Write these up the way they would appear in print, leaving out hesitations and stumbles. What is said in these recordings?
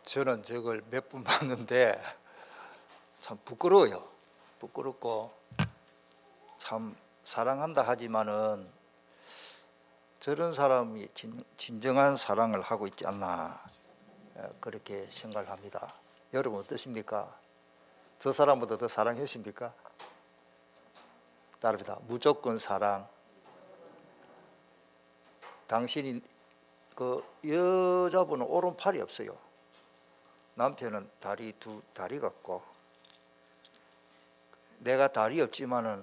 저는 저걸 몇 번 봤는데 참 부끄러워요. 부끄럽고 참 사랑한다 하지만은 저런 사람이 진정한 사랑을 하고 있지 않나 그렇게 생각을 합니다. 여러분 어떠십니까? 저 사람보다 더 사랑했습니까? 다릅니다. 무조건 사랑. 당신이 그 여자분은 오른팔이 없어요. 남편은 두 다리 같고, 내가 다리 없지만은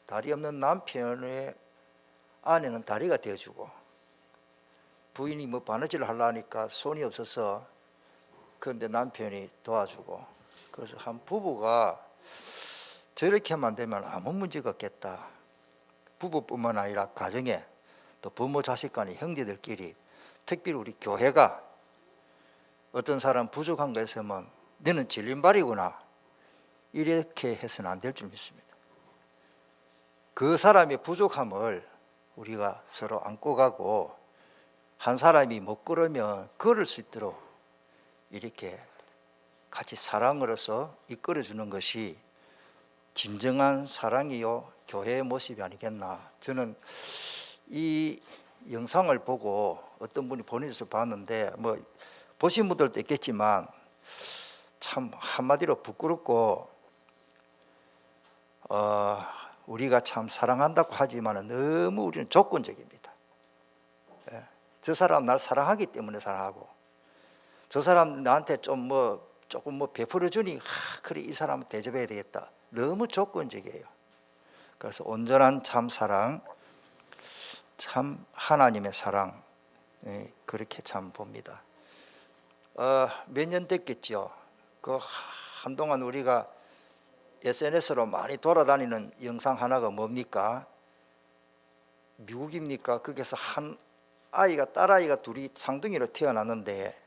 다리 없는 남편의 아내는 다리가 되어주고, 부인이 뭐 바느질을 하려니까 손이 없어서 그런데 남편이 도와주고, 그래서 한 부부가 저렇게만 되면 아무 문제가 없겠다. 부부뿐만 아니라 가정에 또 부모 자식 간의 형제들끼리, 특별히 우리 교회가 어떤 사람 부족한 거 있으면 너는 질린발이구나 이렇게 해서는 안 될 줄 믿습니다. 그 사람의 부족함을 우리가 서로 안고 가고, 한 사람이 못 걸으면 걸을 수 있도록 이렇게 같이 사랑으로서 이끌어주는 것이 진정한 사랑이요 교회의 모습이 아니겠나. 저는 이 영상을 보고 어떤 분이 보내줘서 봤는데, 뭐 보신 분들도 있겠지만 참 한마디로 부끄럽고, 우리가 참 사랑한다고 하지만 너무 우리는 조건적입니다. 저 사람 날 사랑하기 때문에 사랑하고, 저 사람 나한테 조금 뭐 베풀어 주니 그래 이 사람을 대접해야 되겠다. 너무 조건적이에요. 그래서 온전한 참 사랑, 참 하나님의 사랑, 그렇게 참 봅니다. 몇 년 됐겠죠. 그 한동안 우리가 SNS로 많이 돌아다니는 영상 하나가 뭡니까? 미국입니까? 거기서 한 아이가, 딸아이가 둘이 쌍둥이로 태어났는데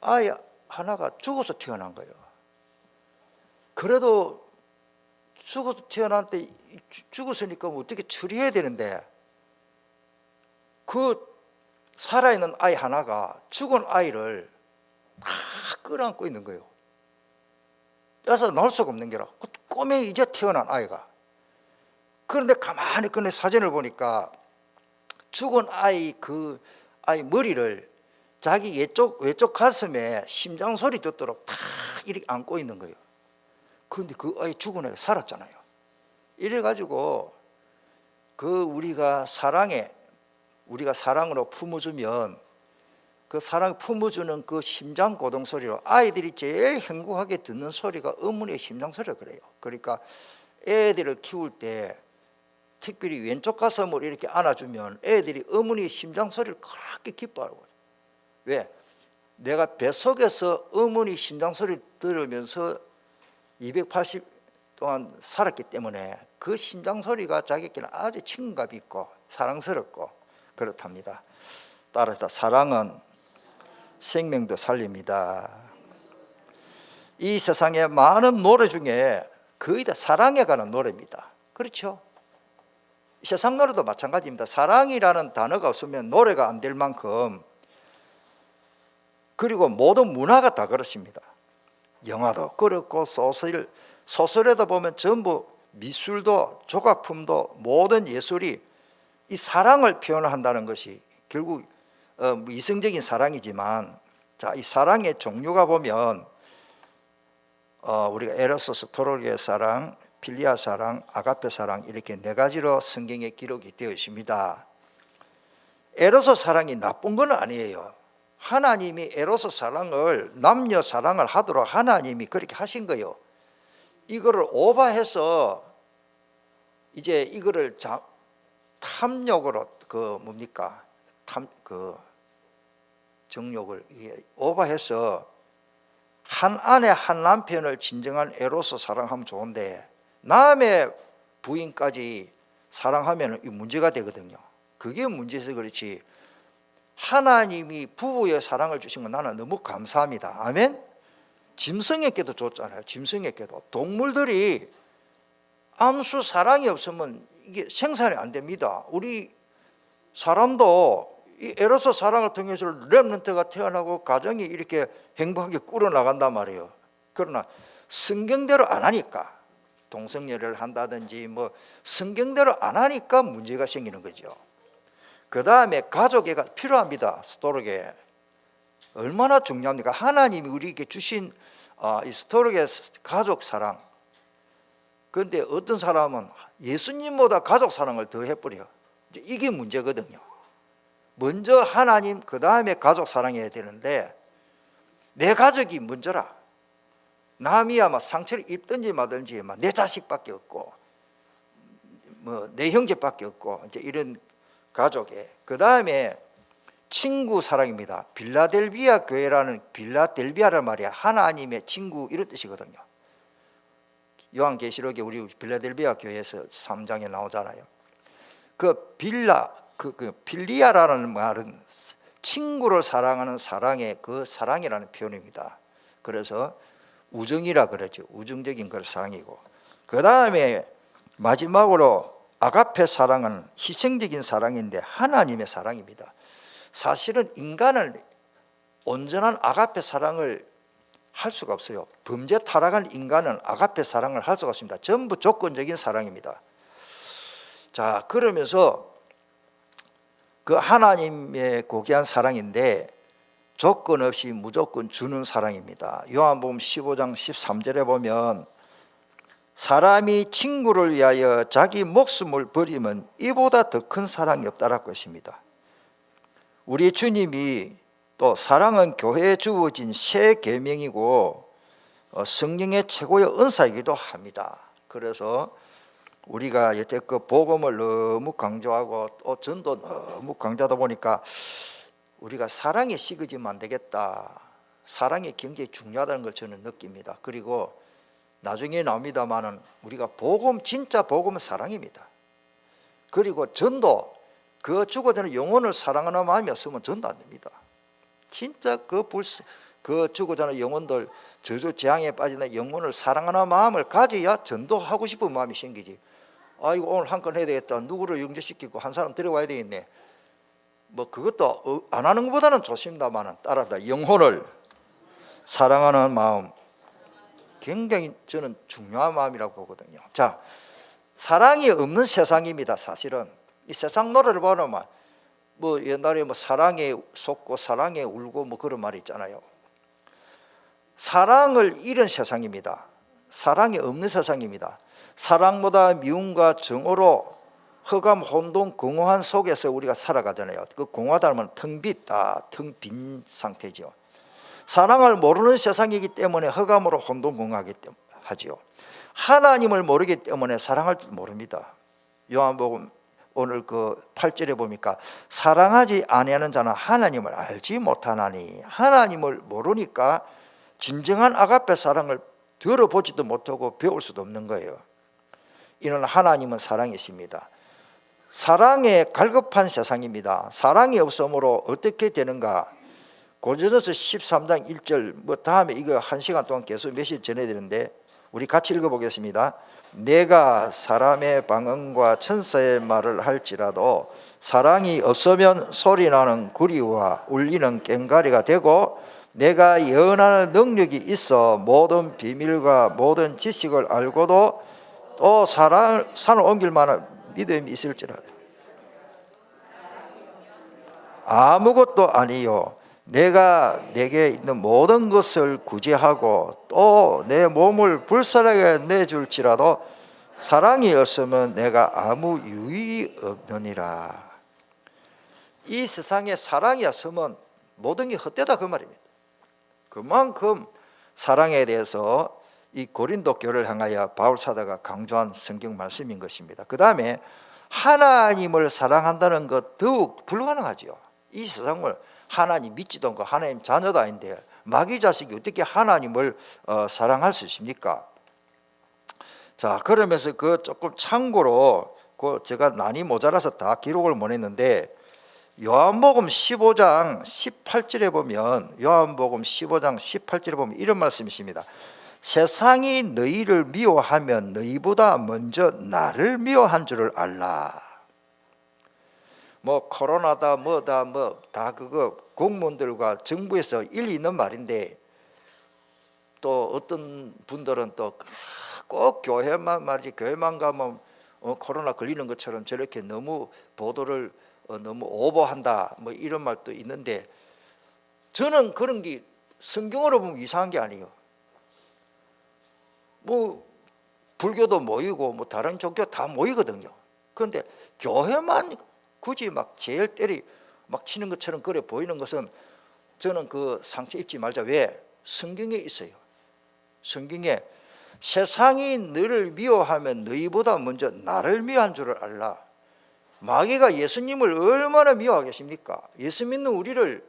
아이 하나가 죽어서 태어난 거예요. 그래도 죽어서 태어났는데 죽었으니까 뭐 어떻게 처리해야 되는데, 그 살아있는 아이 하나가 죽은 아이를 다 끌어안고 있는 거예요. 떼서 나올 수가 없는 게라. 그 꼬맹이 이제 태어난 아이가. 그런데 가만히 그 사진을 보니까 죽은 아이 그 아이 머리를 자기 외쪽 가슴에 심장 소리 듣도록 다 이렇게 안고 있는 거예요. 그런데 그 아이 죽은 애가 살았잖아요. 이래가지고 우리가 사랑으로 품어주면 그 사랑 품어주는 그 심장 고동 소리로 아이들이 제일 행복하게 듣는 소리가 어머니의 심장 소리라 그래요. 그러니까 애들을 키울 때 특별히 왼쪽 가슴을 이렇게 안아주면 애들이 어머니의 심장 소리를 그렇게 기뻐하고. 왜? 내가 뱃속에서 어머니 심장 소리를 들으면서 280 동안 살았기 때문에 그 심장 소리가 자기에게는 아주 친근감이 있고 사랑스럽고 그렇답니다. 따라서 사랑은 생명도 살립니다. 이 세상에 많은 노래 중에 거의 다 사랑에 관한 노래입니다. 그렇죠? 세상 노래도 마찬가지입니다. 사랑이라는 단어가 없으면 노래가 안 될 만큼, 그리고 모든 문화가 다 그렇습니다. 영화도 그렇고 소설에도 보면 전부 미술도 조각품도 모든 예술이 이 사랑을 표현한다는 것이 결국 이성적인 사랑이지만, 자, 이 사랑의 종류가 보면 우리가 에로스, 스토로게 사랑, 필리아 사랑, 아가페 사랑 이렇게 네 가지로 성경에 기록이 되어 있습니다. 에로스 사랑이 나쁜 건 아니에요. 하나님이 에로스 사랑을, 남녀 사랑을 하도록 하나님이 그렇게 하신 거예요. 이거를 오버해서 이제 이거를 탐욕으로 정욕을 오버해서 한 아내 한 남편을 진정한 에로스 사랑하면 좋은데 남의 부인까지 사랑하면 문제가 되거든요. 그게 문제에서 그렇지, 하나님이 부부의 사랑을 주신 건 나는 너무 감사합니다. 아멘. 짐승에게도 줬잖아요. 짐승에게도. 동물들이 암수 사랑이 없으면 이게 생산이 안 됩니다. 우리 사람도 이 에로스 사랑을 통해서 렘넌트가 태어나고 가정이 이렇게 행복하게 꾸려나간단 말이에요. 그러나 성경대로 안 하니까, 동성애를 한다든지 뭐 성경대로 안 하니까 문제가 생기는 거죠. 그 다음에 가족애가 필요합니다. 스토르게 얼마나 중요합니까? 하나님이 우리에게 주신 이 스토르게 가족 사랑. 그런데 어떤 사람은 예수님보다 가족 사랑을 더 해버려. 이게 문제거든요. 먼저 하나님, 그 다음에 가족 사랑해야 되는데 내 가족이 먼저라. 남이야 막 상처를 입든지 마든지 막 내 자식밖에 없고 뭐 내 형제밖에 없고 이제 이런 가족에, 그 다음에 친구 사랑입니다. 빌라델비아 교회라는, 빌라델비아란 말이야 하나님의 친구 이런 뜻이거든요. 요한계시록에 우리 빌라델비아 교회에서 3장에 나오잖아요. 그 필리아라는 말은 친구를 사랑하는 사랑의 그 사랑이라는 표현입니다. 그래서 우정이라 그러죠. 우정적인 걸 사랑이고, 그 다음에 마지막으로 아가페 사랑은 희생적인 사랑인데 하나님의 사랑입니다. 사실은 인간은 온전한 아가페 사랑을 할 수가 없어요. 범죄 타락한 인간은 아가페 사랑을 할 수가 없습니다. 전부 조건적인 사랑입니다. 자, 그러면서 그 하나님의 고귀한 사랑인데 조건 없이 무조건 주는 사랑입니다. 요한복음 15장 13절에 보면 사람이 친구를 위하여 자기 목숨을 버리면 이보다 더 큰 사랑이 없다라고 했습니다. 우리 주님이 또 사랑은 교회에 주어진 새 계명이고 성령의 최고의 은사이기도 합니다. 그래서 우리가 여태껏 복음을 너무 강조하고 또 전도 너무 강조하다 보니까 우리가 사랑에 식어지면 안 되겠다. 사랑이 굉장히 중요하다는 걸 저는 느낍니다. 그리고 나중에 나옵니다만은 우리가 복음, 진짜 복음은 사랑입니다. 그리고 전도, 그 죽어드는 영혼을 사랑하는 마음이 없으면 전도 안 됩니다. 진짜 그 죽어드는 영혼들, 저주 재앙에 빠지는 영혼을 사랑하는 마음을 가져야 전도하고 싶은 마음이 생기지. 아이고 오늘 한 건 해야 되겠다. 누구를 영접시키고 한 사람 데려와야 되겠네. 뭐 그것도 안 하는 것보다는 좋습니다만 따라서 영혼을 사랑하는 마음 굉장히 저는 중요한 마음이라고 보거든요. 자, 사랑이 없는 세상입니다. 사실은 이 세상 노래를 보면 뭐 옛날에 뭐 사랑에 속고 사랑에 울고 뭐 그런 말이 있잖아요. 사랑을 잃은 세상입니다. 사랑이 없는 세상입니다. 사랑보다 미움과 정오로 허감, 혼돈, 공허한 속에서 우리가 살아가잖아요. 그 공허하다는 텅 빈다, 텅 빈 상태죠. 사랑을 모르는 세상이기 때문에 허감으로 혼돈, 공허하게 하지요. 하나님을 모르기 때문에 사랑할 줄 모릅니다. 요한복음 오늘 그 8절에 보니까 사랑하지 아니하는 자는 하나님을 알지 못하나니, 하나님을 모르니까 진정한 아가페 사랑을 들어보지도 못하고 배울 수도 없는 거예요. 이는 하나님은 사랑이십니다. 사랑에 갈급한 세상입니다. 사랑이 없으므로 어떻게 되는가? 고린도서 13장 1절, 뭐 다음에 이거 1시간 동안 계속 메시지 전해드리는데 우리 같이 읽어보겠습니다. 내가 사람의 방언과 천사의 말을 할지라도 사랑이 없으면 소리나는 구리와 울리는 꽹과리가 되고, 내가 예언하는 능력이 있어 모든 비밀과 모든 지식을 알고도 또 산을 옮길 만한 믿음이 있을지라도 아무것도 아니요 내가 내게 있는 모든 것을 구제하고 또 내 몸을 불살하게 내줄지라도 사랑이 없으면 내가 아무 유익이 없느니라. 이 세상에 사랑이 없으면 모든 게 헛되다 그 말입니다. 그만큼 사랑에 대해서 이 고린도 교회를 향하여 바울 사도가 강조한 성경 말씀인 것입니다. 그 다음에 하나님을 사랑한다는 것 더욱 불가능하죠. 이 세상을 하나님 믿지도 않고 하나님 자녀도 아닌데 마귀 자식이 어떻게 하나님을 사랑할 수 있습니까? 자, 그러면서 그 조금 참고로 그 제가 난이 모자라서 다 기록을 못 했는데 요한복음 15장 18절에 보면 이런 말씀이 있습니다. 세상이 너희를 미워하면 너희보다 먼저 나를 미워한 줄을 알라. 뭐 코로나다 뭐다 뭐 다 그거 공무원들과 정부에서 일리 있는 말인데, 또 어떤 분들은 또 꼭 교회만 말이지, 교회만 가면 코로나 걸리는 것처럼 저렇게 너무 보도를 너무 오버한다 뭐 이런 말도 있는데, 저는 그런 게 성경으로 보면 이상한 게 아니에요. 뭐 불교도 모이고 뭐 다른 종교 다 모이거든요. 그런데 교회만 굳이 막 제일 때리 막 치는 것처럼 그래 보이는 것은, 저는 그 상처 입지 말자. 왜? 성경에 있어요. 성경에 세상이 너를 미워하면 너희보다 먼저 나를 미워한 줄을 알라. 마귀가 예수님을 얼마나 미워하겠습니까? 예수 믿는 우리를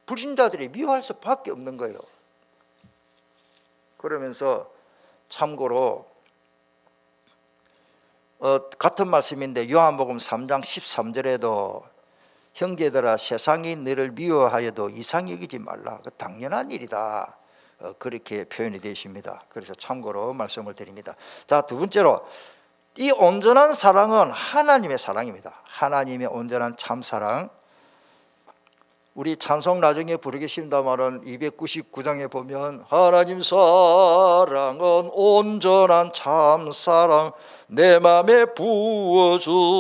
불신자들이 미워할 수밖에 없는 거예요. 그러면서 참고로 같은 말씀인데 요한복음 3장 13절에도 형제들아 세상이 너를 미워하여도 이상히 여기지 말라. 그 당연한 일이다. 그렇게 표현이 되어 있습니다. 그래서 참고로 말씀을 드립니다. 자, 두 번째로 이 온전한 사랑은 하나님의 사랑입니다. 하나님의 온전한 참사랑. 우리 찬송 나중에 부르겠습니다만은 299장에 보면 하나님 사랑은 온전한 참사랑 내 맘에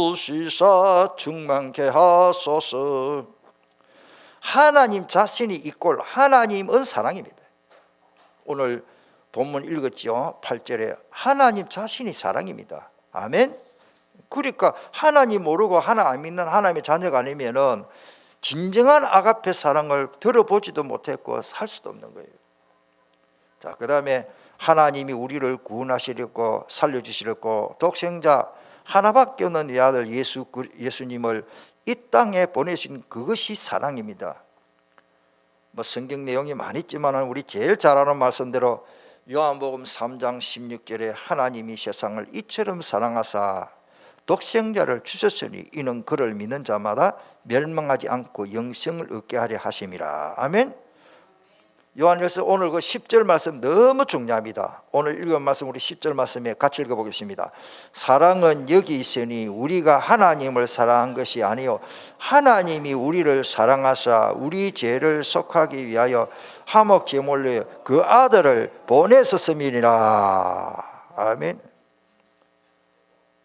부어주시사 충만케 하소서. 하나님 자신이 이꼴 하나님은 사랑입니다. 오늘 본문 읽었죠. 8절에 하나님 자신이 사랑입니다. 아멘. 그러니까 하나님 모르고 하나 안 믿는 하나님의 자녀가 아니면은 진정한 아가페 사랑을 들어보지도 못했고 살 수도 없는 거예요. 자, 그 다음에 하나님이 우리를 구원하시려고 살려주시려고 독생자 하나밖에 없는 이 아들 예수님을 이 땅에 보내신 그것이 사랑입니다. 뭐 성경 내용이 많이 있지만 우리 제일 잘 아는 말씀대로 요한복음 3장 16절에 하나님이 세상을 이처럼 사랑하사 독생자를 주셨으니 이는 그를 믿는 자마다 멸망하지 않고 영생을 얻게 하려 하심이라. 아멘. 요한일서 오늘 그 10절 말씀 너무 중요합니다. 오늘 읽은 말씀 우리 10절 말씀에 같이 읽어보겠습니다. 사랑은 여기 있으니 우리가 하나님을 사랑한 것이 아니요 하나님이 우리를 사랑하사 우리 죄를 속하기 위하여 화목 제물로 그 아들을 보내셨음이니라. 아멘.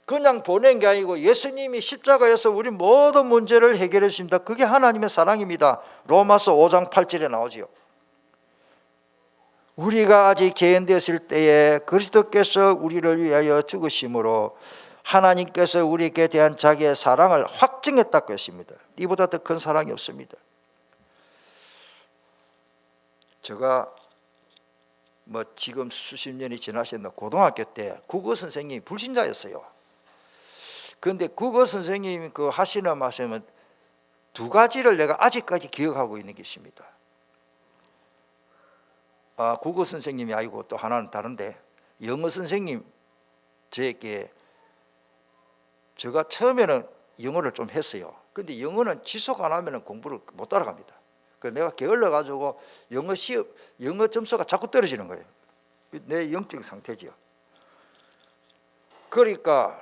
그냥 보낸 게 아니고 예수님이 십자가에서 우리 모든 문제를 해결해 주십니다. 그게 하나님의 사랑입니다. 로마서 5장 8절에 나오지요. 우리가 아직 죄인 되었을 때에 그리스도께서 우리를 위하여 죽으심으로 하나님께서 우리에게 대한 자기의 사랑을 확증했다고 했습니다. 이보다 더 큰 사랑이 없습니다. 제가 뭐 지금 수십 년이 지나셨는데 고등학교 때 국어 선생님이 불신자였어요. 그런데 국어 선생님이 그 하시는 말씀은 두 가지를 내가 아직까지 기억하고 있는 게 있습니다. 국어 선생님이 아니고 또 하나는 다른데, 영어 선생님 저에게, 제가 처음에는 영어를 좀 했어요. 근데 영어는 지속 안 하면 공부를 못 따라갑니다. 그래서 내가 게을러 가지고 영어 점수가 자꾸 떨어지는 거예요. 내 영적 상태지요. 그러니까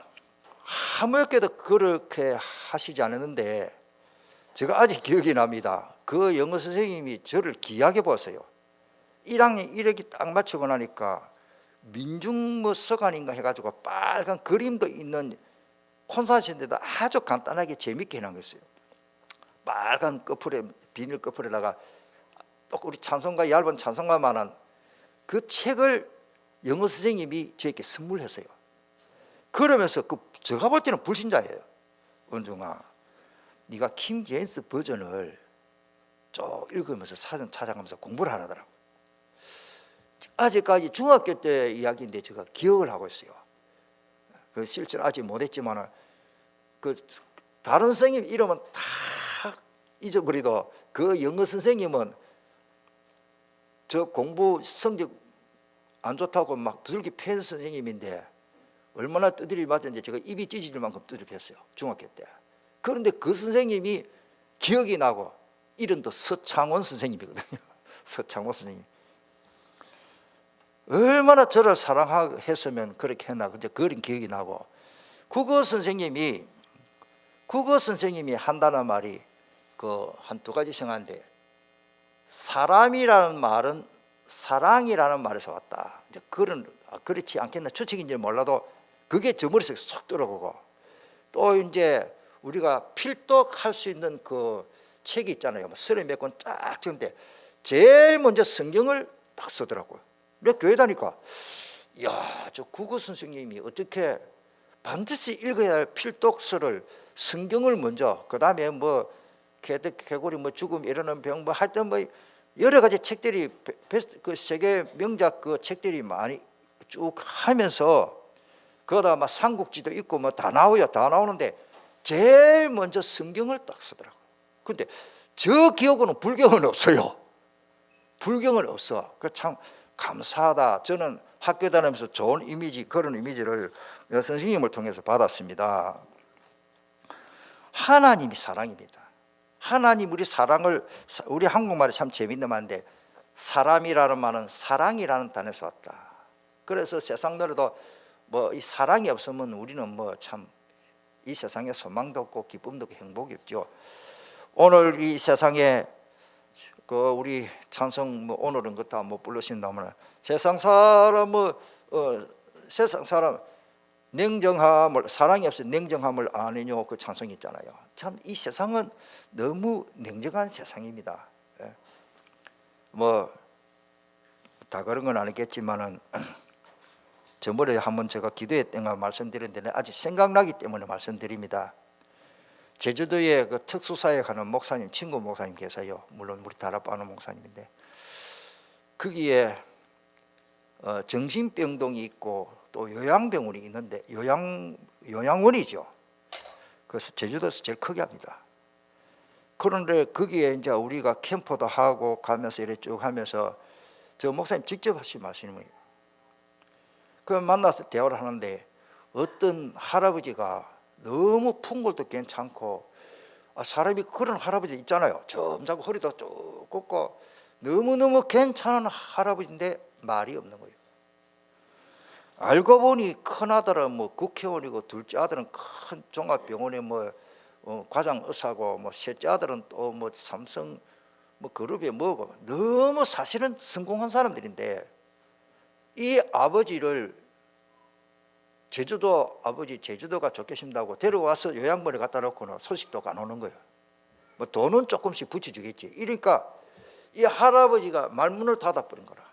아무렇게도 그렇게 하시지 않았는데 제가 아직 기억이 납니다. 그 영어 선생님이 저를 귀하게 보세요. 1학년 1학기 딱 마치고 나니까 민중뭐 서간인가 해가지고 빨간 그림도 있는 콘사트인데도 아주 간단하게 재밌게 해놓은 거였어요. 빨간 커플에 비닐 커플에다가 또 우리 찬송가 얇은 찬송가만한 그 책을 영어 선생님이 저에게 선물했어요. 그러면서 제가 볼 때는 불신자예요. 은중아, 네가 킹 제임스 버전을 쭉 읽으면서 사전 찾아가면서 공부를 하라더라고. 아직까지 중학교 때 이야기인데 제가 기억을 하고 있어요. 그 실제로 아직 못했지만 그 다른 선생님 이름은 다 잊어버리도 그 영어 선생님은 저 공부 성적 안 좋다고 막 두들기 팬 선생님인데 얼마나 두드리 맞았는지 제가 입이 찢어질 만큼 두드려 팼어요. 중학교 때. 그런데 그 선생님이 기억이 나고, 이름도 서창원 선생님이거든요. 서창원 선생님. 얼마나 저를 사랑했으면 그렇게 했나. 근데 그런 기억이 나고, 국어 선생님이 국어 선생님이 한다는 말이 그 한두 가지 생각한데, 사람이라는 말은 사랑이라는 말에서 왔다. 이제 그렇지 않겠나 추측인지 몰라도 그게 저 머릿속에 쏙 들어오고, 또 이제 우리가 필독할 수 있는 그 책이 있잖아요. 뭐 30몇 권 딱 적는데 제일 먼저 성경을 딱 쓰더라고요. 내가 교회 다니까, 이야, 저 국어 선생님이 어떻게 반드시 읽어야 할 필독서를 성경을 먼저, 그 다음에 뭐 개구리 뭐 죽음 이러는 병 뭐 하여튼 뭐 여러 가지 책들이 그 세계 명작 그 책들이 많이 쭉 하면서, 그러다 막 삼국지도 있고 뭐 다 나와요. 다 나오는데 제일 먼저 성경을 딱 쓰더라고요. 근데 저 기억으로는 불경은 없어요. 불경은 없어. 그 참 감사하다. 저는 학교 다니면서 좋은 이미지, 그런 이미지를 선생님을 통해서 받았습니다. 하나님이 사랑입니다. 하나님 우리 사랑을, 우리 한국말이 참 재밌는 말인데, 사람이라는 말은 사랑이라는 단에서 왔다. 그래서 세상 노래도 뭐 이 사랑이 없으면 우리는 뭐 참 이 세상에 소망도 없고 기쁨도 없고 행복이 없죠. 오늘 이 세상에 그 우리 찬송 뭐 오늘은 그다 못 부르신다면, 세상 사람 세상 사람 냉정함을, 사랑이 없어 냉정함을 아느뇨, 그 찬송이 있잖아요. 참 이 세상은 너무 냉정한 세상입니다. 뭐 다 그런 건 아니겠지만은 저번에 한번 제가 기도했던 거 말씀드렸는데 아직 생각나기 때문에 말씀드립니다. 제주도에 그 특수사역 하는 목사님, 친구 목사님 계세요. 물론 우리 다락방하는 목사님인데, 거기에 정신병동이 있고 또 요양병원이 있는데, 요양원이죠. 그래서 제주도에서 제일 크게 합니다. 그런데 거기에 이제 우리가 캠프도 하고 가면서 이렇게 쭉 하면서 저 목사님 직접 하신 말씀이에요. 그 만나서 대화를 하는데 어떤 할아버지가 너무 풍골도 괜찮고, 사람이 그런 할아버지 있잖아요. 점잖고 허리도 쭉 꺾고 너무너무 괜찮은 할아버지인데 말이 없는 거예요. 알고 보니 큰아들은 뭐 국회의원이고, 둘째 아들은 큰 종합병원에 뭐 과장 의사고, 뭐 셋째 아들은 또 뭐 삼성 뭐 그룹에 뭐고, 너무 사실은 성공한 사람들인데, 이 아버지를 제주도 아버지 제주도가 좋겠습니다고 데려와서 요양원에 갖다 놓고는 소식도 안 오는 거예요. 뭐 돈은 조금씩 붙여주겠지. 이러니까 이 할아버지가 말문을 닫아버린 거라.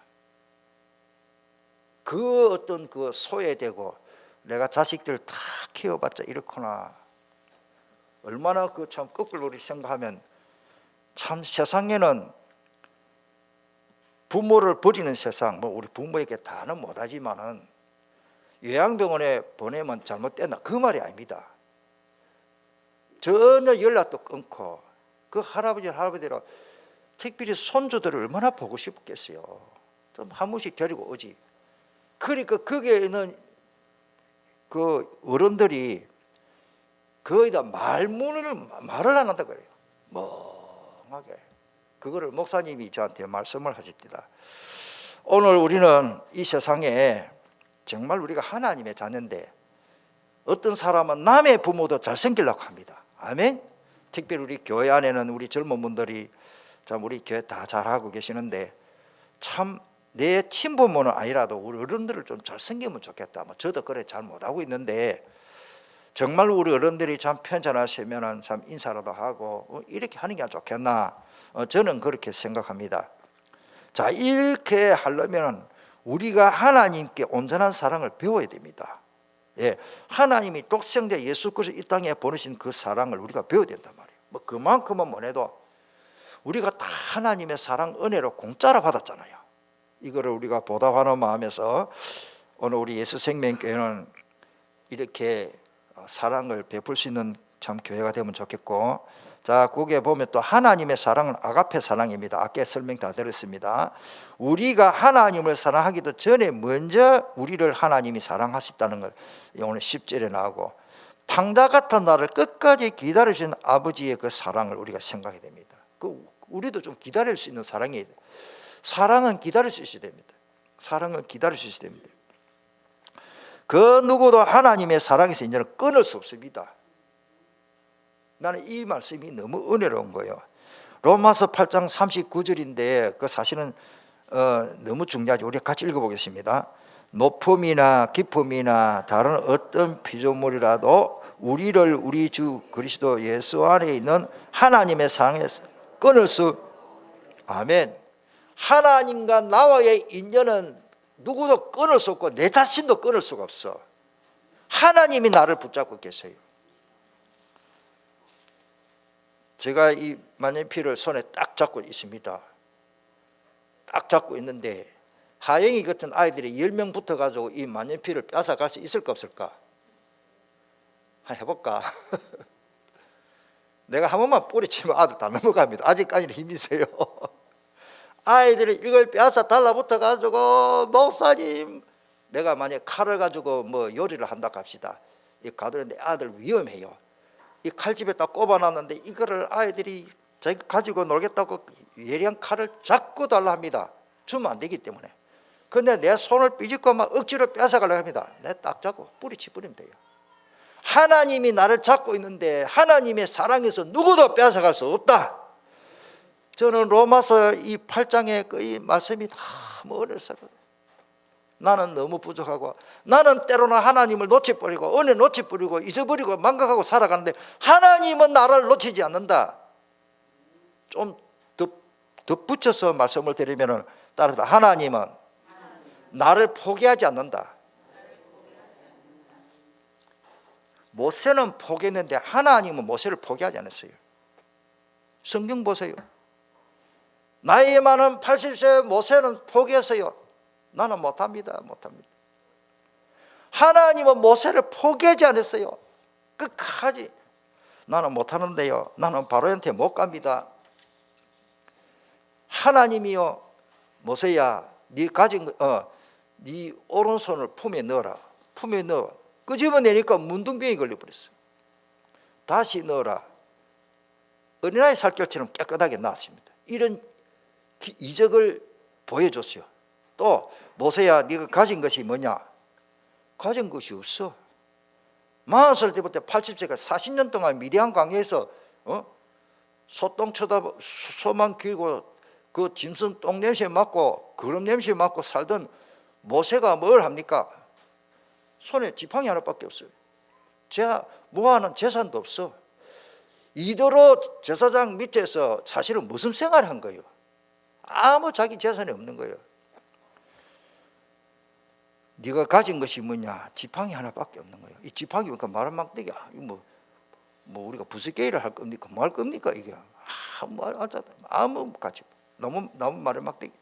그 어떤 그 소외되고, 내가 자식들 다 키워봤자 이렇구나. 얼마나 그 참 거꾸로 우리 생각하면, 참 세상에는 부모를 버리는 세상, 뭐 우리 부모에게 다는 못하지만은 요양병원에 보내면 잘못됐나, 그 말이 아닙니다. 전혀 연락도 끊고, 그 할아버지로 특별히 손주들을 얼마나 보고 싶겠어요. 좀 한 번씩 데리고 오지. 그러니까 거기에 있는 그 어른들이 거의 다 말을 안 한다 그래요. 멍하게. 그거를 목사님이 저한테 말씀을 하십니다. 오늘 우리는 이 세상에 정말 우리가 하나님의 자녀인데, 어떤 사람은 남의 부모도 잘생기려고 합니다. 아멘. 특별히 우리 교회 안에는 우리 젊은 분들이 참 우리 교회 다 잘하고 계시는데, 참 내 친부모는 아니라도 우리 어른들을 좀 잘생기면 좋겠다. 뭐 저도 그래 잘 못하고 있는데, 정말 우리 어른들이 참 편찮으시면 참 인사라도 하고 이렇게 하는 게 좋겠나, 저는 그렇게 생각합니다. 자, 이렇게 하려면 우리가 하나님께 온전한 사랑을 배워야 됩니다. 예, 하나님이 독생자 예수 그리스도 이 땅에 보내신 그 사랑을 우리가 배워야 된단 말이에요. 뭐 그만큼은 못해도 우리가 다 하나님의 사랑 은혜로 공짜로 받았잖아요. 이거를 우리가 보답하는 마음에서 오늘 우리 예수생명교회는 이렇게 사랑을 베풀 수 있는 참 교회가 되면 좋겠고, 자, 거기에 보면 또 하나님의 사랑은 아가페 사랑입니다. 아까 설명 다 드렸습니다. 우리가 하나님을 사랑하기도 전에 먼저 우리를 하나님이 사랑하셨다는 걸 오늘 10절에 나오고, 탕자 같은 나를 끝까지 기다리신 아버지의 그 사랑을 우리가 생각해야 됩니다. 우리도 좀 기다릴 수 있는 사랑이, 사랑은 기다릴 수 있어야 됩니다. 사랑은 기다릴 수 있어야 됩니다. 그 누구도 하나님의 사랑에서 이제는 끊을 수 없습니다. 나는 이 말씀이 너무 은혜로운 거예요. 로마서 8장 39절인데 그 사실은 너무 중요하죠. 우리 같이 읽어보겠습니다. 높음이나 깊음이나 다른 어떤 피조물이라도 우리를 우리 주 그리스도 예수 안에 있는 하나님의 사랑에서 끊을 수. 아멘. 하나님과 나와의 인연은 누구도 끊을 수 없고 내 자신도 끊을 수가 없어. 하나님이 나를 붙잡고 계세요. 제가 이 만년필을 손에 딱 잡고 있습니다. 딱 잡고 있는데 하영이 같은 아이들이 10명 붙어가지고 이 만년필을 뺏어갈 수 있을까 없을까? 한번 해볼까? 내가 한 번만 뿌리치면 아들 다 넘어갑니다. 아직까지는 힘이 세요. 아이들이 이걸 뺏어 달라붙어가지고 목사님, 내가 만약 칼을 가지고 뭐 요리를 한다 합시다. 이 가두는데 아들 위험해요. 이 칼집에 딱 꼽아놨는데 이거를 아이들이 자기 가지고 놀겠다고 예리한 칼을 잡고 달라 합니다. 주면 안 되기 때문에. 근데 내 손을 삐집고 막 억지로 뺏어가려고 합니다. 내 딱 잡고 뿌리치 버리면 돼요. 하나님이 나를 잡고 있는데 하나님의 사랑에서 누구도 뺏어갈 수 없다. 저는 로마서 이 8장의 그 이 말씀이 너무 어려서요. 나는 너무 부족하고 나는 때로는 하나님을 놓쳐버리고 은혜 놓쳐버리고 잊어버리고 망각하고 살아가는데 하나님은 나를 놓치지 않는다. 좀 덧붙여서 말씀을 드리면 따르다. 하나님은 나를 포기하지 않는다. 모세는 포기했는데 하나님은 모세를 포기하지 않았어요. 성경 보세요. 나이 많은 80세 모세는 포기했어요. 나는 못합니다. 하나님은 모세를 포기하지 않았어요. 끝까지 나는 못하는데요. 나는 바로한테 못 갑니다. 하나님이요, 모세야, 네 가진 네 오른손을 품에 넣어라. 품에 넣어. 끄집어내니까 문둥병이 걸려버렸어요. 다시 넣어라. 어린아이 살결처럼 깨끗하게 나왔습니다. 이런 이적을 보여줬어요. 또 모세야, 네가 가진 것이 뭐냐? 가진 것이 없어. 40살 때부터 80세가 40년 동안 미디안 광야에서 소똥 쳐다 소만 길고 그 짐승 똥 냄새 맡고 그름 냄새 맡고 살던 모세가 뭘 합니까? 손에 지팡이 하나밖에 없어요. 제가 모아놓은 재산도 없어. 이대로 제사장 밑에서 사실은 무슨 생활을 한 거예요? 아무 자기 재산이 없는 거예요. 네가 가진 것이 뭐냐? 지팡이 하나밖에 없는 거예요. 이 지팡이 그러니까 말은 막대기야. 뭐 우리가 부스게이를 할 겁니까? 뭐 할 겁니까 이게? 아무 가치. 나무 말을 막대기.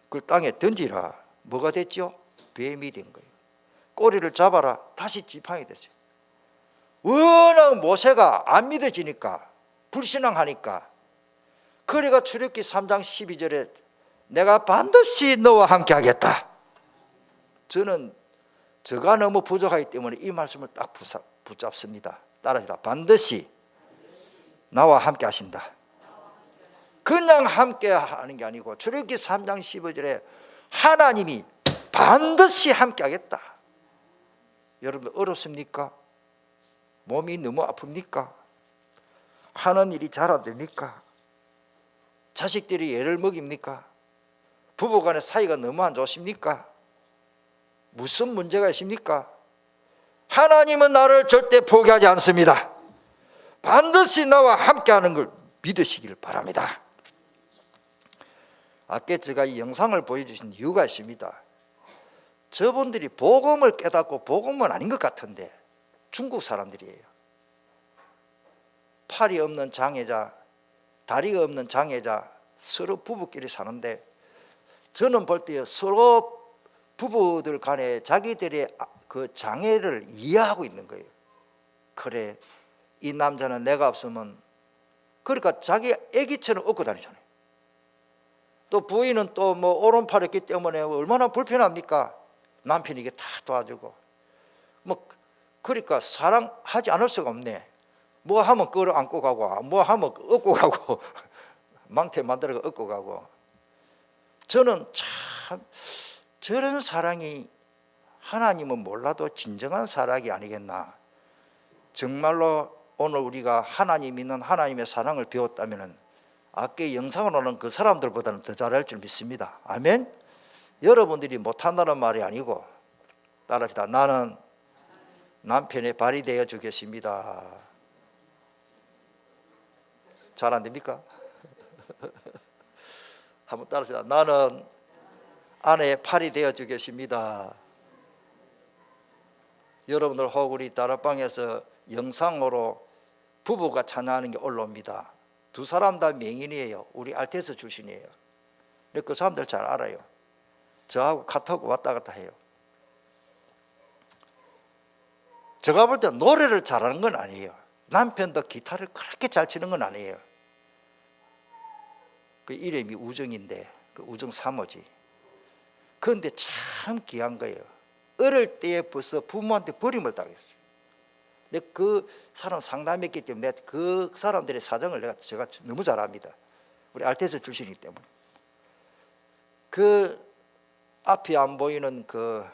그걸 땅에 던지라. 뭐가 됐죠? 뱀이 된 거예요. 꼬리를 잡아라. 다시 지팡이 됐어요. 워낙 모세가 안 믿어지니까 불신앙하니까 그래가 출애굽기 3장 12절에 내가 반드시 너와 함께 하겠다. 저는 저가 너무 부족하기 때문에 이 말씀을 딱 붙잡습니다. 따라합니다. 반드시 나와 함께 하신다. 그냥 함께 하는 게 아니고 출애굽기 3장 15절에 하나님이 반드시 함께 하겠다. 여러분 어렵습니까? 몸이 너무 아픕니까? 하는 일이 잘 안 됩니까? 자식들이 애를 먹입니까? 부부간의 사이가 너무 안 좋습니까? 무슨 문제가 있습니까? 하나님은 나를 절대 포기하지 않습니다. 반드시 나와 함께하는 걸 믿으시길 바랍니다. 아까 제가 이 영상을 보여주신 이유가 있습니다. 저분들이 복음을 깨닫고 복음은 아닌 것 같은데 중국 사람들이에요. 팔이 없는 장애자, 다리가 없는 장애자 서로 부부끼리 사는데 저는 볼 때 서로 부부들 간에 자기들의 그 장애를 이해하고 있는 거예요. 그래, 이 남자는 내가 없으면, 그러니까 자기 애기처럼 업고 다니잖아요. 또 부인은 또 뭐 오른팔이 있기 때문에 얼마나 불편합니까? 남편이 이게 다 도와주고. 뭐 그러니까 사랑하지 않을 수가 없네. 뭐 하면 끌어 안고 가고, 뭐 하면 업고 가고, 망태 만들어 업고 가고. 저는 참 저런 사랑이 하나님은 몰라도 진정한 사랑이 아니겠나. 정말로 오늘 우리가 하나님 믿는 하나님의 사랑을 배웠다면 아까 영상으로는 그 사람들보다는 더 잘할 줄 믿습니다. 아멘. 여러분들이 못한다는 말이 아니고 따라합시다. 나는 남편의 발이 되어 주겠습니다. 잘 안 됩니까? 한번 따라합시다. 나는 아내의 팔이 되어 주겠습니다. 여러분들 혹 우리 다락방에서 영상으로 부부가 찬양하는 게 올라옵니다. 두 사람 다 명인이에요. 우리 알테스 출신이에요. 근데 그 사람들 잘 알아요. 저하고 카톡 왔다 갔다 해요. 제가 볼 때 노래를 잘하는 건 아니에요. 남편도 기타를 그렇게 잘 치는 건 아니에요. 그 이름이 우정인데 그 우정 사모지. 그런데 참 귀한 거예요. 어릴 때에 벌써 부모한테 버림을 당했어요. 근데 그 사람 상담했기 때문에 그 사람들의 사정을 제가 너무 잘 압니다. 우리 알테스 출신이기 때문에. 그 앞이 안 보이는 그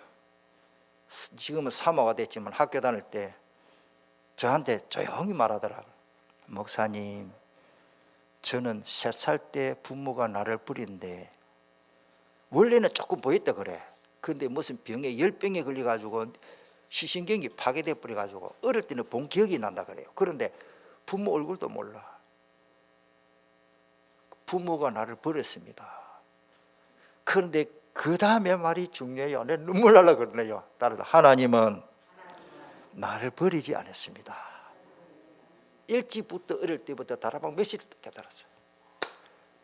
지금은 사모가 됐지만 학교 다닐 때 저한테 조용히 말하더라고요. 목사님, 저는 3살 때 부모가 나를 버린데 원래는 조금 보였다 그래. 근데 무슨 병에 열병에 걸려가지고 시신경이 파괴돼 버려가지고 어릴 때는 본 기억이 난다 그래요. 그런데 부모 얼굴도 몰라. 부모가 나를 버렸습니다. 그런데 그 다음에 말이 중요해요. 내 눈물 날라 그러네요. 따라서 하나님은 나를 버리지 않았습니다. 일찍부터 어릴 때부터 다락방 몇십 깨달았어요.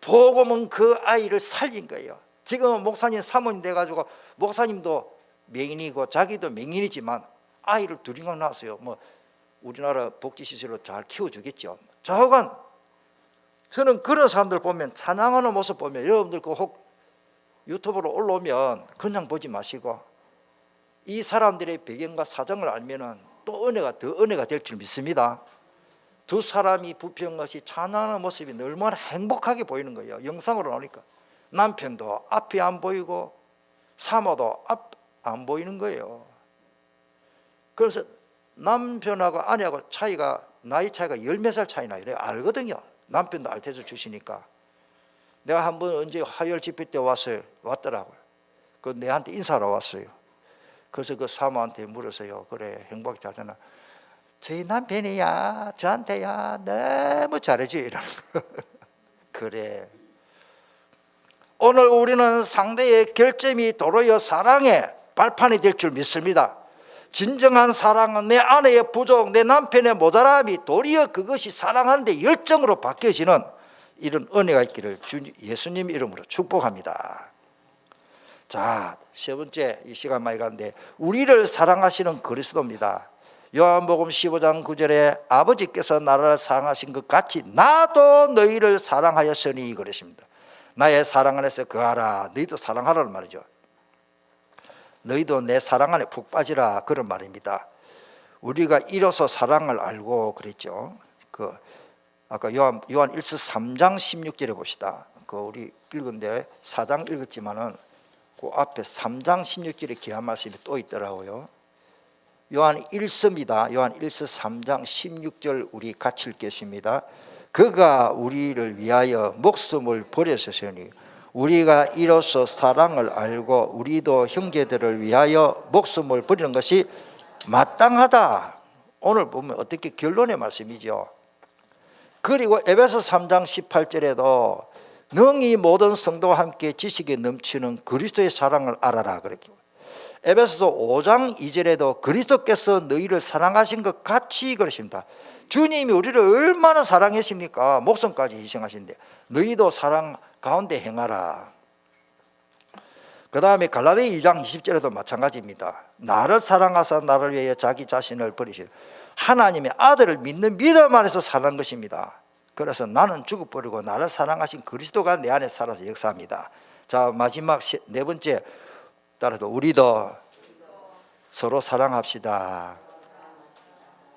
복음은 그 아이를 살린 거예요. 지금은 목사님 사모님 돼가지고 목사님도 명인이고 자기도 명인이지만 아이를 둘이나 낳았어요. 뭐 우리나라 복지시설로 잘 키워주겠죠. 좌우간 저는 그런 사람들 보면 찬양하는 모습 보면 여러분들 그 혹 유튜브로 올라오면 그냥 보지 마시고 이 사람들의 배경과 사정을 알면은 또 은혜가 더 은혜가 될 줄 믿습니다. 두 사람이 부평 없이 찬양하는 모습이 얼마나 행복하게 보이는 거예요. 영상으로 나오니까 남편도 앞이 안 보이고 사모도 앞 안 보이는 거예요. 그래서 남편하고 아내하고 차이가 나이 차이가 10몇 살 차이 나요. 내가 알거든요. 남편도 알테스 주시니까. 내가 한번 언제 화요일 집회 때 왔더라고요. 그 내한테 인사하러 왔어요. 그래서 그 사모한테 물었어요. 그래 행복이 잘 되나? 저희 남편이야 저한테야 너무 잘해줘 이러는 거. 그래. 오늘 우리는 상대의 결점이 도로여 사랑의 발판이 될 줄 믿습니다. 진정한 사랑은 내 아내의 부족, 내 남편의 모자람이 도리어 그것이 사랑하는데 열정으로 바뀌어지는 이런 은혜가 있기를 예수님 이름으로 축복합니다. 자, 세 번째 이 시간 많이 갔는데 우리를 사랑하시는 그리스도입니다. 요한복음 15장 9절에 아버지께서 나를 사랑하신 것 같이 나도 너희를 사랑하였으니 그러십니다. 나의 사랑 안에서 거하라. 너희도 사랑하라는 말이죠. 너희도 내 사랑 안에 푹 빠지라 그런 말입니다. 우리가 이로써 사랑을 알고 그랬죠. 그 아까 요한 1서 3장 16절에 봅시다. 그 우리 읽은데 4장 읽었지만은 그 앞에 3장 16절에 귀한 말씀이 또 있더라고요. 요한 1서입니다. 요한 1서 3장 16절 우리 같이 읽겠습니다. 그가 우리를 위하여 목숨을 버렸으니 우리가 이로써 사랑을 알고 우리도 형제들을 위하여 목숨을 버리는 것이 마땅하다. 오늘 보면 어떻게 결론의 말씀이죠. 그리고 에베소 3장 18절에도 능히 모든 성도와 함께 지식에 넘치는 그리스도의 사랑을 알아라 그랬죠. 에베소서 5장 2절에도 그리스도께서 너희를 사랑하신 것 같이 그러십니다. 주님이 우리를 얼마나 사랑했습니까? 목숨까지 희생하신데 너희도 사랑 가운데 행하라. 그 다음에 갈라디아 2장 20절에도 마찬가지입니다. 나를 사랑하사 나를 위하여 자기 자신을 버리신 하나님의 아들을 믿는 믿음 안에서 사는 것입니다. 그래서 나는 죽어버리고 나를 사랑하신 그리스도가 내 안에 살아서 역사합니다. 자, 마지막 네 번째 따라서 우리도 서로 사랑합시다.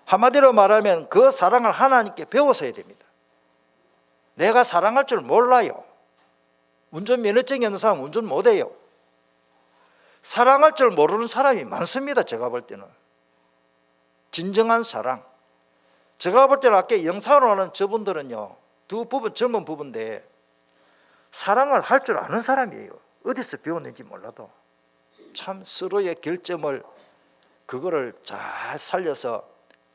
한마디로 말하면 그 사랑을 하나님께 배워서 해야 됩니다. 내가 사랑할 줄 몰라요. 운전면허증이 없는 사람은 운전 못해요. 사랑할 줄 모르는 사람이 많습니다. 제가 볼 때는 진정한 사랑, 제가 볼 때는 아까 영상으로 하는 저분들은요, 두 부분, 젊은 부부인데 사랑을 할 줄 아는 사람이에요. 어디서 배웠는지 몰라도 참 서로의 결점을, 그거를 잘 살려서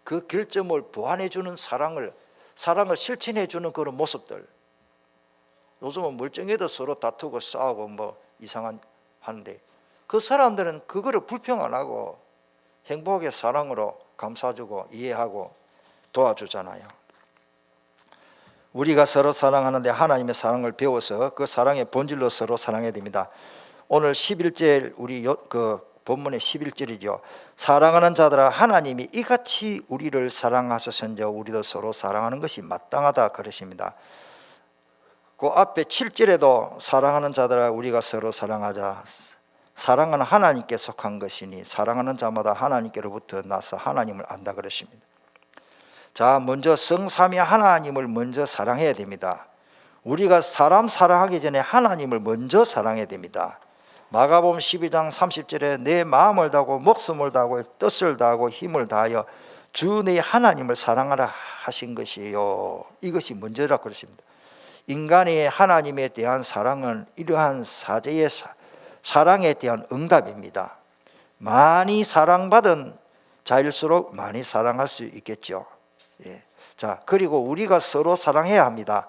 그 결점을 보완해 주는 사랑을 실천해 주는 그런 모습들. 요즘은 멀쩡해도 서로 다투고 싸우고 뭐 이상한 하는데, 그 사람들은 그거를 불평 안 하고 행복하게 사랑으로 감싸주고 이해하고 도와주잖아요. 우리가 서로 사랑하는데 하나님의 사랑을 배워서 그 사랑의 본질로 서로 사랑해야 됩니다. 오늘 11절, 우리 그 본문의 11절이죠. 사랑하는 자들아, 하나님이 이같이 우리를 사랑하셨은즉 우리도 서로 사랑하는 것이 마땅하다 그러십니다. 그 앞에 7절에도 사랑하는 자들아 우리가 서로 사랑하자. 사랑은 하나님께 속한 것이니 사랑하는 자마다 하나님께로부터 나서 하나님을 안다 그러십니다. 자, 먼저 성삼위 하나님을 먼저 사랑해야 됩니다. 우리가 사람 사랑하기 전에 하나님을 먼저 사랑해야 됩니다. 마가복음 12장 30절에 내 마음을 다하고 목숨을 다하고 뜻을 다하고 힘을 다하여 주 네 하나님을 사랑하라 하신 것이요, 이것이 먼저라 그러십니다. 인간의 하나님에 대한 사랑은 이러한 사제의 사랑에 대한 응답입니다. 많이 사랑받은 자일수록 많이 사랑할 수 있겠죠. 예. 자, 그리고 우리가 서로 사랑해야 합니다.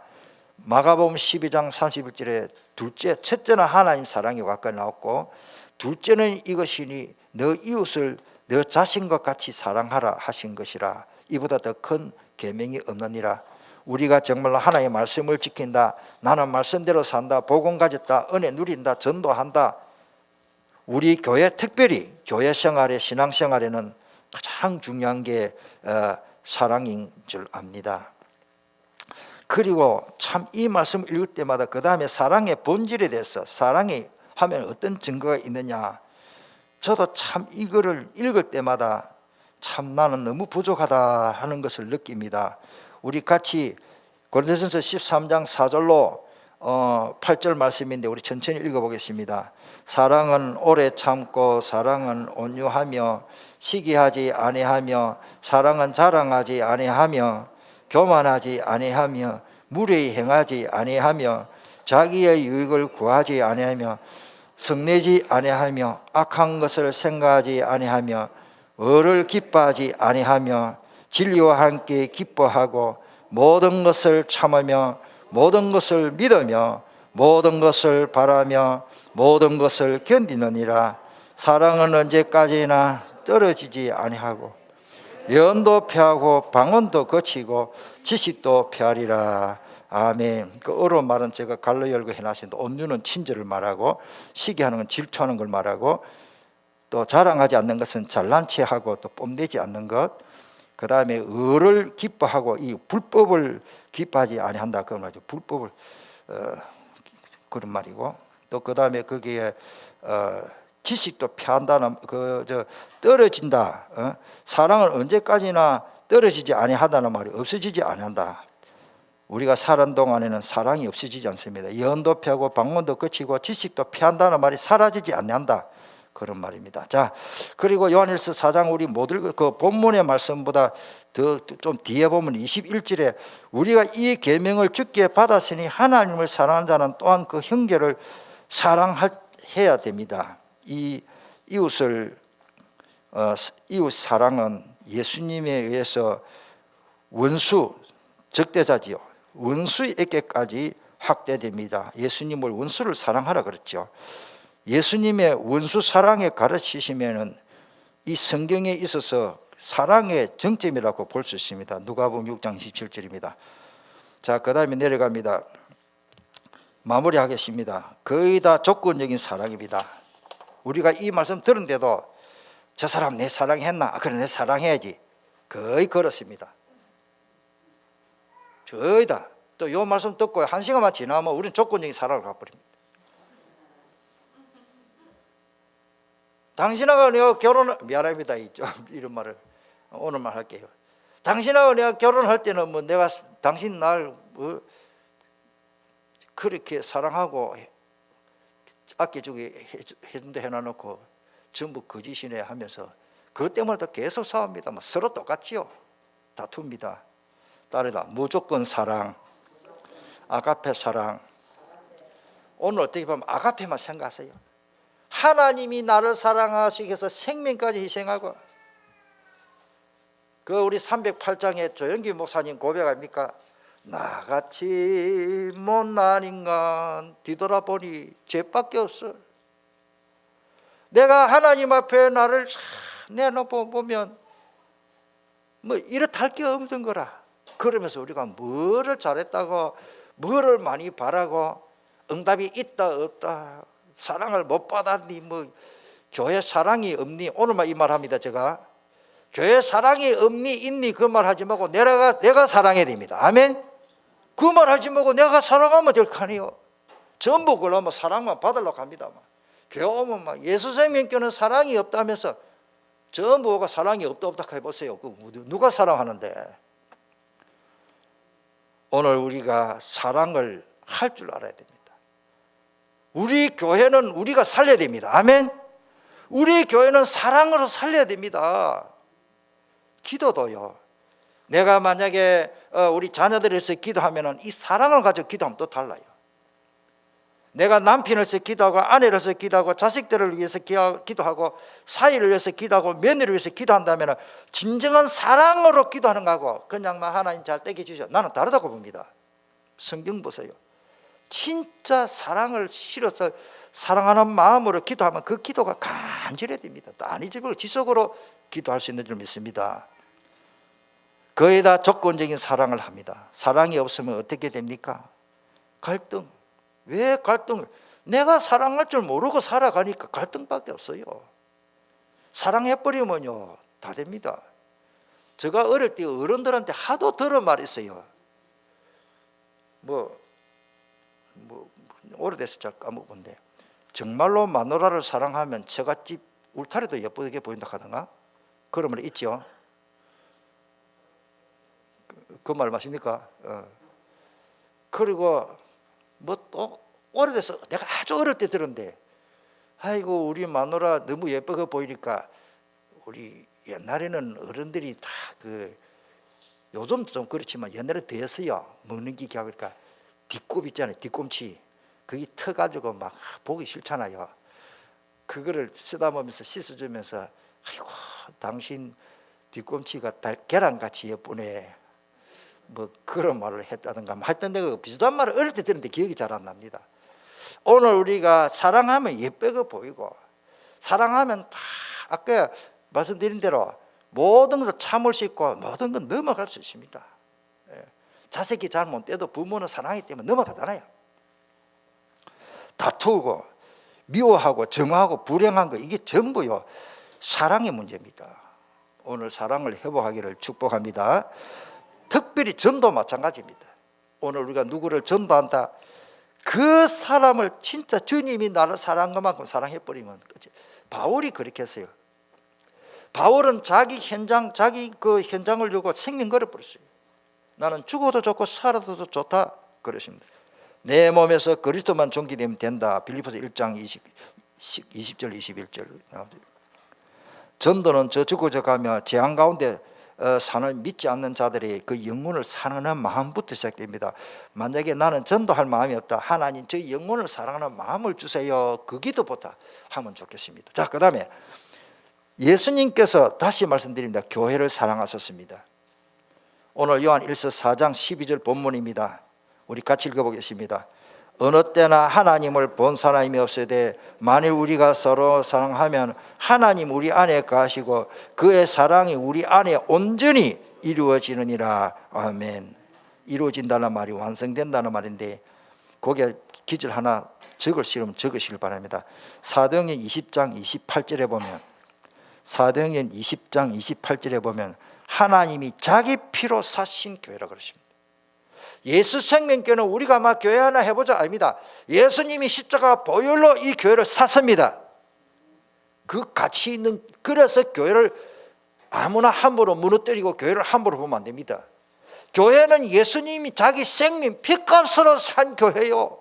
마가복음 12장 31절에 첫째는 하나님 사랑이 가까이 나왔고, 둘째는 이것이니 너 이웃을 너 자신과 같이 사랑하라 하신 것이라. 이보다 더 큰 계명이 없느니라. 우리가 정말로 하나님의 말씀을 지킨다, 나는 말씀대로 산다, 복음 가졌다, 은혜 누린다, 전도한다. 우리 교회, 특별히 교회 생활에, 신앙생활에는 가장 중요한 게 사랑인 줄 압니다. 그리고 참 이 말씀을 읽을 때마다 그 다음에 사랑의 본질에 대해서, 사랑이 하면 어떤 증거가 있느냐, 저도 참 이거를 읽을 때마다 참 나는 너무 부족하다 하는 것을 느낍니다. 우리 같이 고린도전서 13장 4절로 8절 말씀인데 우리 천천히 읽어보겠습니다. 사랑은 오래 참고 사랑은 온유하며 시기하지 아니하며 사랑은 자랑하지 아니하며 교만하지 아니하며 무례히 행하지 아니하며 자기의 유익을 구하지 아니하며 성내지 아니하며 악한 것을 생각하지 아니하며 의를 기뻐하지 아니하며 진리와 함께 기뻐하고 모든 것을 참으며 모든 것을 믿으며 모든 것을 바라며 모든 것을 견디느니라. 사랑은 언제까지나 떨어지지 아니하고 예언도 폐하고 방언도 거치고 지식도 폐하리라. 아멘. 그 어려운 말은 제가 갈로 열고 해놨습니다. 온유는 친절을 말하고, 시기하는 건 질투하는 걸 말하고, 또 자랑하지 않는 것은 잘난 체하고 또 뽐내지 않는 것, 그 다음에 의를 기뻐하고 이 불법을 기뻐하지 아니한다 그런 말이죠. 불법을 그런 말이고, 또 그 다음에 거기에 지식도 폐한다는 떨어진다. 사랑은 언제까지나 떨어지지 아니하다는 말이 없어지지 아니한다. 우리가 사는 동안에는 사랑이 없어지지 않습니다. 예언도 폐하고 방언도 거치고 지식도 폐한다는 말이 사라지지 않는다 그런 말입니다. 자, 그리고 요한일서 4장 우리 못 읽은 그 본문의 말씀보다 더 좀 뒤에 보면 21절에 우리가 이 계명을 주께 받았으니 하나님을 사랑하는 자는 또한 그 형제를 사랑해야 됩니다. 이 이웃을 이웃 사랑은 예수님에 의해서 원수 적대자지요. 원수에게까지 확대됩니다. 예수님을 원수를 사랑하라 그랬죠. 예수님의 원수 사랑에 가르치시면은 이 성경에 있어서 사랑의 정점이라고 볼 수 있습니다. 누가복음 6장 17절입니다. 자, 그 다음에 내려갑니다. 마무리하겠습니다. 거의 다 조건적인 사랑입니다. 우리가 이 말씀 들은데도 저 사람 내 사랑했나? 그래, 내 사랑해야지. 거의 그렇습니다. 거의 다. 또 이 말씀 듣고 한 시간만 지나면 우리는 조건적인 사랑을 가버립니다. 당신하고 내가 미안합니다. 이런 말을 오늘만 할게요. 당신하고 내가 결혼할 때는 뭐 내가 당신 날 그렇게 사랑하고 아껴주게 해준다 해놔놓고 전부 거짓이네 하면서 그것 때문에 또 계속 싸웁니다. 뭐 서로 똑같지요. 다툽니다. 따르다 무조건 사랑, 아가페 사랑. 오늘 어떻게 보면 아가페만 생각하세요. 하나님이 나를 사랑하시기 위해서 생명까지 희생하고, 그 우리 308장에 조영기 목사님 고백 아닙니까? 나같이 못난 인간 뒤돌아보니 죄밖에 없어. 내가 하나님 앞에 나를 내놓보면 뭐 이렇다 할 게 없는 거라. 그러면서 우리가 뭐를 잘했다고, 뭐를 많이 바라고, 응답이 있다 없다, 사랑을 못 받았니, 뭐 교회 사랑이 없니, 오늘만 이 말 합니다. 제가 교회 사랑이 없니 있니 그 말 하지 말고 내가 사랑해야 됩니다. 아멘. 그 말 하지 말고 내가 사랑하면 될 거 아니에요. 전부 그러면 사랑만 받으려고 합니다. 교회 오면 막 예수 생명교는 사랑이 없다면서 전부가 사랑이 없다 해보세요. 누가 사랑하는데? 오늘 우리가 사랑을 할 줄 알아야 됩니다. 우리 교회는 우리가 살려야 됩니다. 아멘. 우리 교회는 사랑으로 살려야 됩니다. 기도도요. 내가 만약에 우리 자녀들을 위해서 기도하면 이 사랑을 가지고 기도하면 또 달라요. 내가 남편을 위해서 기도하고, 아내를 위해서 기도하고, 자식들을 위해서 기도하고, 사위를 위해서 기도하고, 며느리를 위해서 기도한다면 진정한 사랑으로 기도하는 거하고 그냥만 하나님 잘 떼게 주셔, 나는 다르다고 봅니다. 성경 보세요. 진짜 사랑을 실어서 사랑하는 마음으로 기도하면 그 기도가 간절해야 됩니다. 또 안이집으로 지속으로 기도할 수 있는 줄 믿습니다. 거의 다 조건적인 사랑을 합니다. 사랑이 없으면 어떻게 됩니까? 갈등. 왜 갈등을? 내가 사랑할 줄 모르고 살아가니까 갈등밖에 없어요. 사랑해버리면요 다 됩니다. 제가 어릴 때 어른들한테 하도 들은 말이 있어요. 오래돼서 잘 까먹었는데, 정말로 마누라를 사랑하면 처갓집 울타리도 예쁘게 보인다 하던가 그런 말 있죠. 그 말 맞습니까? 그리고 또 오래돼서 내가 아주 어릴 때 들었는데, 아이고 우리 마누라 너무 예쁘게 보이니까, 우리 옛날에는 어른들이 다 요즘도 좀 그렇지만 옛날에 더했어요. 먹는 게 그러니까 뒷굽 있잖아요. 뒤꿈치 그게 터가지고 막 보기 싫잖아요. 그거를 쓰다보면서 씻어주면서, 아이고 당신 뒤꿈치가 계란같이 예쁘네, 뭐 그런 말을 했다든가 하여튼 내가 비슷한 말을 어릴 때 들었는데 기억이 잘 안 납니다. 오늘 우리가 사랑하면 예쁘게 보이고, 사랑하면 다 아까 말씀드린 대로 모든 것을 참을 수 있고 모든 건 넘어갈 수 있습니다. 자식이 잘못 돼도 부모는 사랑하기 때문에 넘어가잖아요. 다투고 미워하고 정하고 불행한 거, 이게 전부요 사랑의 문제입니다. 오늘 사랑을 회복하기를 축복합니다. 특별히 전도 마찬가지입니다. 오늘 우리가 누구를 전도한다, 그 사람을 진짜 주님이 나를 사랑한 것만큼 사랑해버리면 끝이. 바울이 그렇게 했어요. 바울은 자기 현장을 주고 생명 걸어버렸어요. 나는 죽어도 좋고 살아도 좋다 그러십니다. 내 몸에서 그리스도만 존귀되면 된다. 빌립보서 1장 20절 21절. 전도는 저 죽어져 가며 재앙 가운데 사는 믿지 않는 자들의 그 영혼을 사랑하는 마음부터 시작됩니다. 만약에 나는 전도할 마음이 없다, 하나님 저 영혼을 사랑하는 마음을 주세요, 그 기도부터 하면 좋겠습니다. 자, 그 다음에 예수님께서 다시 말씀드립니다. 교회를 사랑하셨습니다. 오늘 요한 1서 4장 12절 본문입니다. 우리 같이 읽어보겠습니다. 어느 때나 하나님을 본 사람이 없으되 만일 우리가 서로 사랑하면 하나님 우리 안에 거하시고 그의 사랑이 우리 안에 온전히 이루어지느니라. 아멘. 이루어진다는 말이 완성된다는 말인데, 거기에 기절 하나 적으시면 적으시길 바랍니다. 사도행전 20장 28절에 보면, 사도행전 20장 28절에 보면 하나님이 자기 피로 사신 교회라 그러십니다. 예수 생명교회는 우리가 막 교회 하나 해보자 아닙니다. 예수님이 십자가 보혈로 이 교회를 샀습니다. 그 가치 있는, 그래서 교회를 아무나 함부로 무너뜨리고 교회를 함부로 보면 안 됩니다. 교회는 예수님이 자기 생명 피값으로 산 교회요.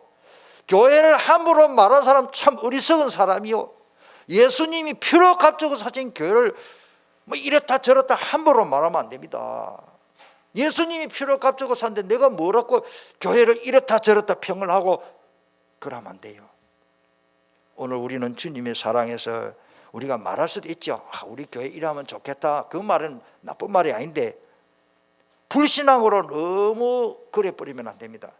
교회를 함부로 말하는 사람 참 어리석은 사람이요. 예수님이 피로 값주고 사신 교회를 뭐 이렇다 저렇다 함부로 말하면 안 됩니다. 예수님이 피를 값주고 샀는데 내가 뭐라고 교회를 이렇다 저렇다 평을 하고 그러면 안 돼요. 오늘 우리는 주님의 사랑에서 우리가 말할 수도 있죠. 우리 교회 이러면 좋겠다. 그 말은 나쁜 말이 아닌데 불신앙으로 너무 그래 버리면 안 됩니다.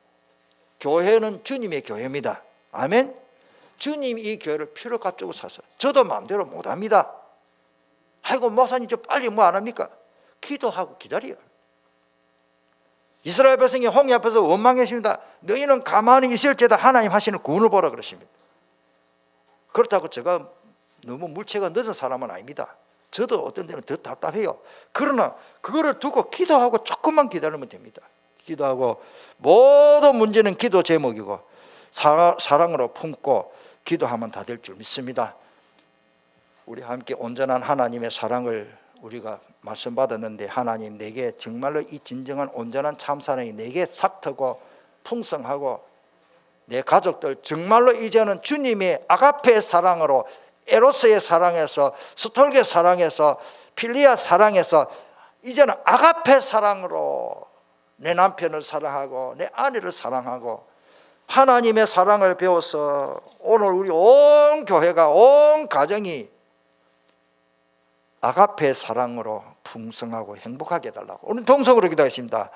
교회는 주님의 교회입니다. 아멘. 주님이 이 교회를 피를 값주고 사서 저도 마음대로 못합니다. 아이고 목사님 저 빨리 뭐 안 합니까? 기도하고 기다려요. 이스라엘 백성이 홍해 앞에서 원망했습니다. 너희는 가만히 있을지다 하나님 하시는 구원을 보라 그러십니다. 그렇다고 제가 너무 물체가 늦은 사람은 아닙니다. 저도 어떤 때는 더 답답해요. 그러나 그거를 두고 기도하고 조금만 기다리면 됩니다. 기도하고 모든 문제는 기도 제목이고 사랑으로 품고 기도하면 다 될 줄 믿습니다. 우리 함께 온전한 하나님의 사랑을 우리가 말씀 받았는데 하나님 내게 정말로 이 진정한 온전한 참사랑이 내게 삭트고 풍성하고 내 가족들 정말로 이제는 주님의 아가페의 사랑으로 에로스의 사랑에서 스톨게 사랑에서 필리아 사랑에서 이제는 아가페 사랑으로 내 남편을 사랑하고 내 아내를 사랑하고 하나님의 사랑을 배워서 오늘 우리 온 교회가 온 가정이 아가페 사랑으로 풍성하고 행복하게 해달라고 오늘 동성으로 기도하겠습니다.